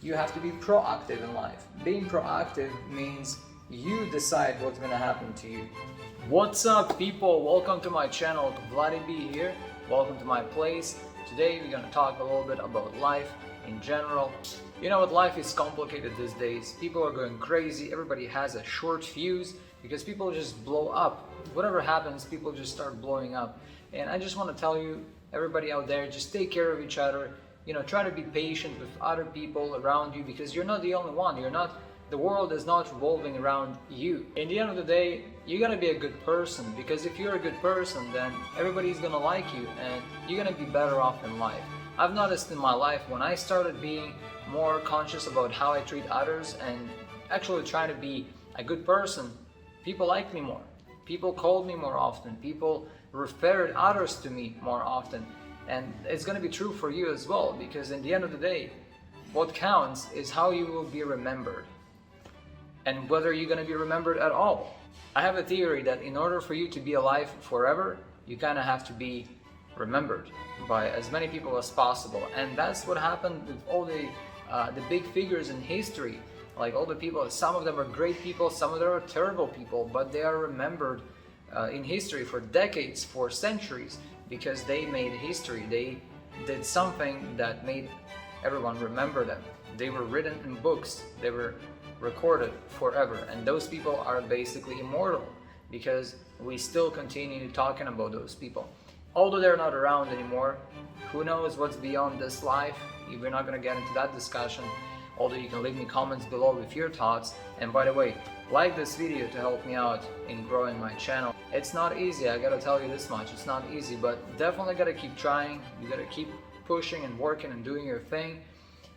You have to be proactive in life. Being proactive means you decide what's going to happen to you. What's up, people? Welcome to my channel. Vladi B here. Welcome to my place. Today we're going to talk a little bit about life in general. You know what, life is complicated these days. People are going crazy. Everybody has a short fuse because people just blow up. Whatever happens, people just start blowing up. And I just want to tell you, everybody out there, just take care of each other. You know, try to be patient with other people around you because you're not the only one. The world is not revolving around you. In the end of the day, you gotta be a good person, because if you're a good person, then everybody's gonna like you and you're gonna be better off in life. I've noticed in my life, when I started being more conscious about how I treat others and actually trying to be a good person, people liked me more. People called me more often. People referred others to me more often. And it's gonna be true for you as well, because in the end of the day, what counts is how you will be remembered and whether you're going to be remembered at all. I have a theory that in order for you to be alive forever, you kind of have to be remembered by as many people as possible. And that's what happened with all the big figures in history. Like all the people, some of them are great people, some of them are terrible people, but they are remembered in history for decades, for centuries, because they made history. They did something that made everyone remember them. They were written in books. They were recorded forever, and those people are basically immortal because we still continue talking about those people. Although they're not around anymore, who knows what's beyond this life? We're not going to get into that discussion, although you can leave me comments below with your thoughts. And by the way, like this video to help me out in growing my channel. It's not easy, I gotta tell you this much, it's not easy, but definitely gotta keep trying. You gotta keep pushing and working and doing your thing.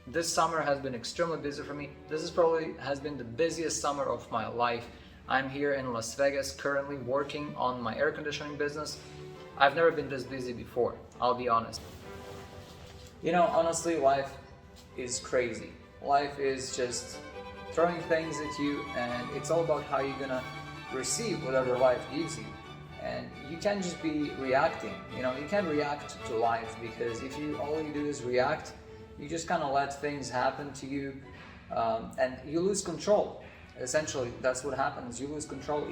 This summer has been extremely busy for me. This is probably has been the busiest summer of my life. I'm here in Las Vegas currently working on my air conditioning business. I've never been this busy before, I'll be honest. You know, honestly, life is crazy. Life is just throwing things at you, and it's all about how you're gonna receive whatever life gives you. And you can't just be reacting. You know, you can't react to life, because if all you do is react, you just kind of let things happen to you, and you lose control. Essentially, that's what happens. You lose control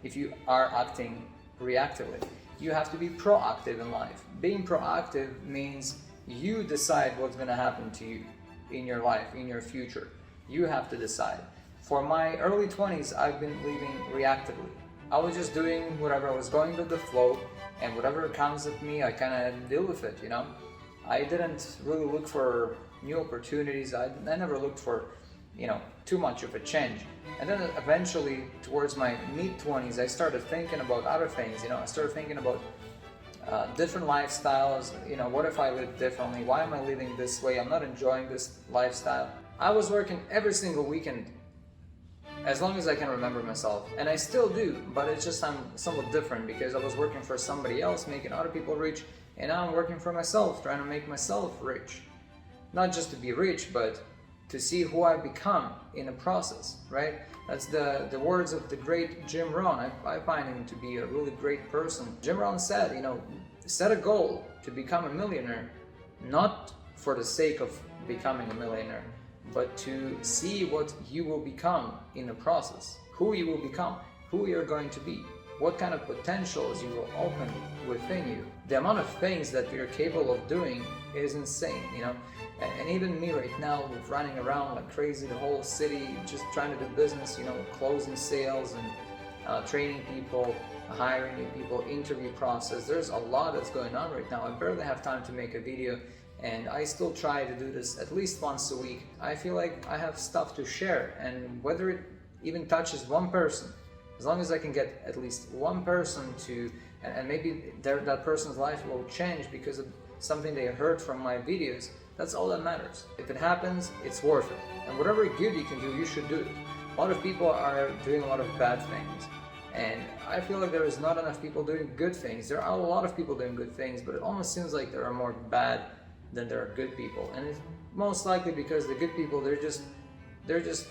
if you are acting reactively. You have to be proactive in life. Being proactive means you decide what's going to happen to you in your life, in your future. You have to decide. For my early 20s, I've been living reactively. I was just doing whatever, I was going with the flow, and whatever comes at me, I kind of deal with it, you know. I didn't really look for new opportunities. I never looked for, you know, too much of a change. And then eventually, towards my mid-20s, I started thinking about other things. You know, I started thinking about different lifestyles. You know, what if I live differently? Why am I living this way? I'm not enjoying this lifestyle. I was working every single weekend, as long as I can remember myself. And I still do, but it's just I'm somewhat different because I was working for somebody else, making other people rich. And now I'm working for myself, trying to make myself rich. Not just to be rich, but to see who I become in the process, right? That's the words of the great Jim Rohn. I find him to be a really great person. Jim Rohn said, you know, set a goal to become a millionaire, not for the sake of becoming a millionaire, but to see what you will become in the process, who you will become, who you're going to be, what kind of potentials you will open within you. The amount of things that you're capable of doing is insane, you know. And even me right now, with running around like crazy the whole city, just trying to do business, you know, closing sales and training people, hiring new people, interview process. There's a lot that's going on right now. I barely have time to make a video, and I still try to do this at least once a week. I feel like I have stuff to share, and whether it even touches one person, as long as I can get at least one person to, and maybe that person's life will change because of something they heard from my videos, that's all that matters. If it happens, it's worth it. And whatever good you can do, you should do it. A lot of people are doing a lot of bad things, and I feel like there is not enough people doing good things. There are a lot of people doing good things, but it almost seems like there are more bad than there are good people. And it's most likely because the good people, they're just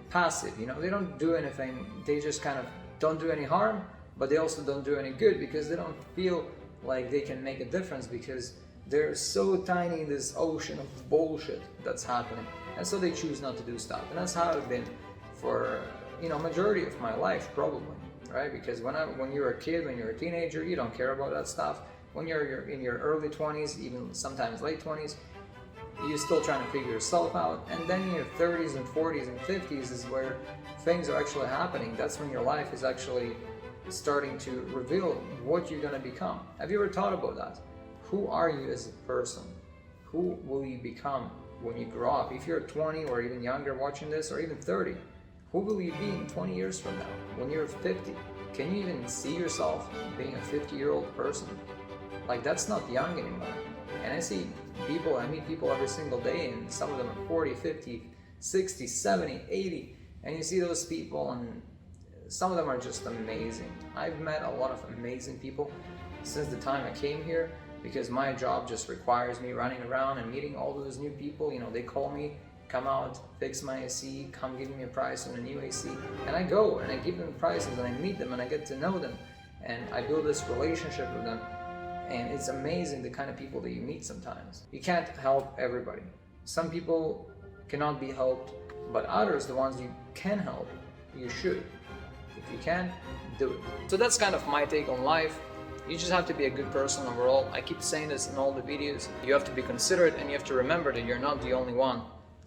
passive, you know, they don't do anything, they just kind of don't do any harm, but they also don't do any good because they don't feel like they can make a difference because They're so tiny in this ocean of bullshit that's happening, and so they choose not to do stuff. And that's how I've been for, you know, majority of my life probably, right? Because when you're a kid, when you're a teenager, you don't care about that stuff. When you're in your early 20s, even sometimes late 20s, you're still trying to figure yourself out. And then in your 30s and 40s and 50s is where things are actually happening. That's when your life is actually starting to reveal what you're going to become. Have you ever thought about that? Who are you as a person? Who will you become when you grow up? If you're 20 or even younger watching this, or even 30, who will you be in 20 years from now? When you're 50, can you even see yourself being a 50-year-old person? Like, that's not young anymore. And I meet people every single day, and some of them are 40, 50, 60, 70, 80, and you see those people, and some of them are just amazing. I've met a lot of amazing people since the time I came here, because my job just requires me running around and meeting all those new people. You know, they call me, come out, fix my AC, come give me a price on a new AC, and I go and I give them prices and I meet them and I get to know them and I build this relationship with them. And it's amazing the kind of people that you meet sometimes. You can't help everybody. Some people cannot be helped, but others, the ones you can help, you should. If you can, do it. So that's kind of my take on life. You just have to be a good person overall. I keep saying this in all the videos. You have to be considerate, and you have to remember that you're not the only one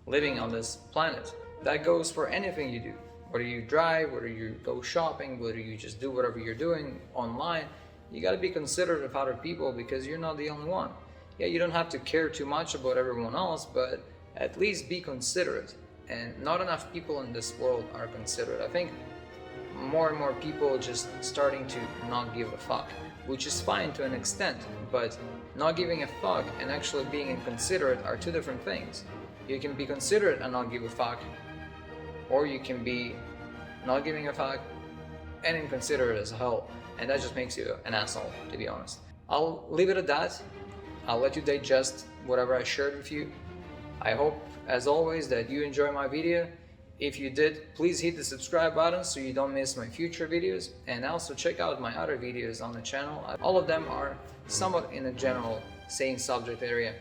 living on this planet. That goes for anything you do. Whether you drive, whether you go shopping, whether you just do whatever you're doing online, you got to be considerate of other people, because you're not the only one. Yeah, you don't have to care too much about everyone else, but at least be considerate. And not enough people in this world are considerate. I think more and more people just starting to not give a fuck, which is fine to an extent, but not giving a fuck and actually being inconsiderate are two different things. You can be considerate and not give a fuck, or you can be not giving a fuck and inconsiderate as hell, and that just makes you an asshole, to be honest. I'll leave it at that. I'll let you digest whatever I shared with you. I hope, as always, that you enjoy my video. If you did, please hit the subscribe button so you don't miss my future videos, and also check out my other videos on the channel. All of them are somewhat in a general same subject area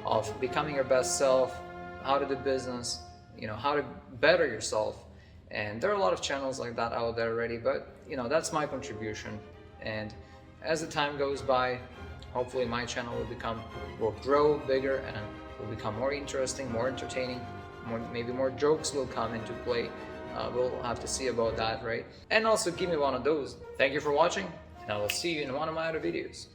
of becoming your best self, how to do business, you know, how to better yourself. And there are a lot of channels like that out there already, but you know, that's my contribution. And as the time goes by, hopefully my channel will grow bigger and will become more interesting, more entertaining. Maybe more jokes will come into play. We'll have to see about that, right? And also give me one of those. Thank you for watching, and I will see you in one of my other videos.